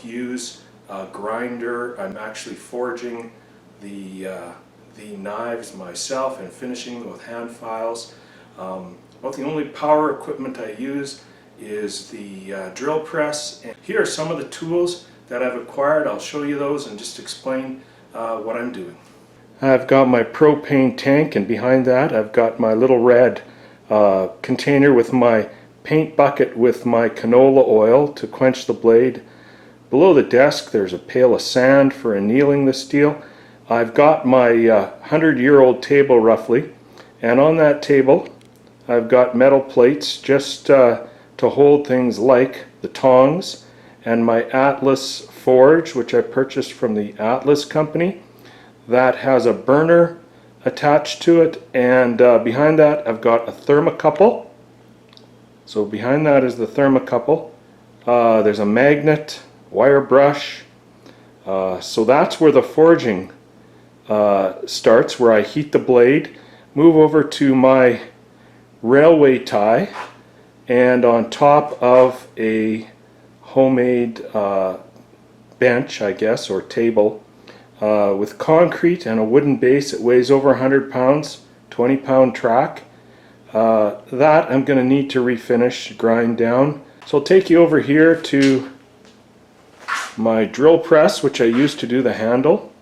don't use a grinder. I'm actually forging the knives myself and finishing them with hand files. About the only power equipment I use is the drill press. And here are some of the tools that I've acquired. I'll show you those and just explain what I'm doing. I've got my propane tank, and behind that I've got my little red container with my paint bucket with my canola oil to quench the blade. Below the desk there's a pail of sand for annealing the steel. I've got my 100-year-old table roughly, and on that table I've got metal plates just to hold things like the tongs, and my Atlas forge, which I purchased from the Atlas company, that has a burner attached to it, and behind that I've got a thermocouple. So behind that is the thermocouple. There's a magnet, wire brush. So that's where the forging starts, where I heat the blade, move over to my railway tie, and on top of a homemade bench, I guess, or table, with concrete and a wooden base. It weighs over 100 pounds, 20-pound track. That I'm going to need to refinish, grind down. So I'll take you over here to my drill press, which I use to do the handle.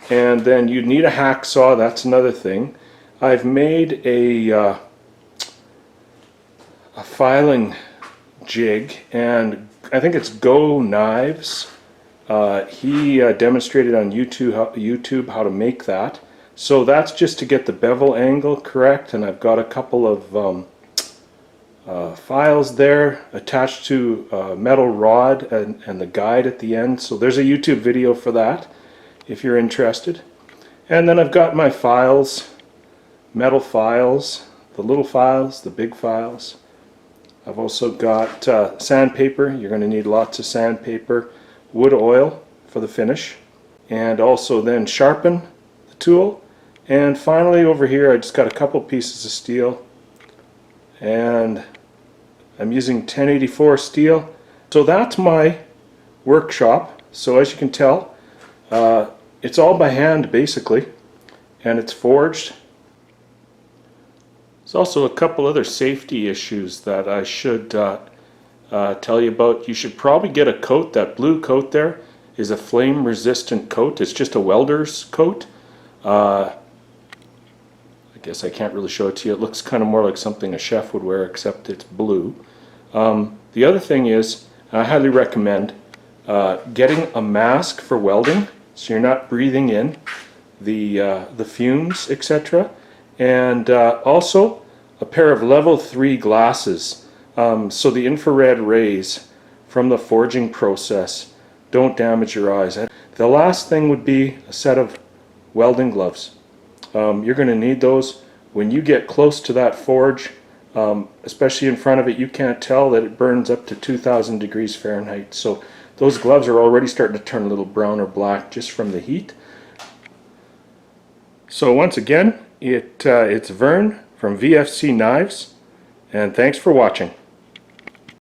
And then you'd need a hacksaw, that's another thing. I've made a filing jig, and I think it's Go Knives. He demonstrated on YouTube how to make that. So that's just to get the bevel angle correct, and I've got a couple of files there attached to a metal rod and the guide at the end. So there's a YouTube video for that if you're interested. And then I've got my files, metal files, the little files, the big files. I've also got sandpaper. You're going to need lots of sandpaper, wood oil for the finish, and also then sharpen the tool. And finally over here I just got a couple pieces of steel, and I'm using 1084 steel. So that's my workshop. So as you can tell, it's all by hand basically, and it's forged. There's also a couple other safety issues that I should tell you about. You should probably get a coat. That blue coat there is a flame resistant coat. It's just a welder's coat. I guess I can't really show it to you. It looks kind of more like something a chef would wear, except it's blue. The other thing is, I highly recommend getting a mask for welding, so you're not breathing in the fumes, etc. And also a pair of level 3 glasses, so the infrared rays from the forging process don't damage your eyes. The last thing would be a set of welding gloves. You're going to need those when you get close to that forge, especially in front of it. You can't tell that it burns up to 2,000 degrees Fahrenheit. So those gloves are already starting to turn a little brown or black just from the heat. So once again, it's Vern from VFC Knives, and thanks for watching.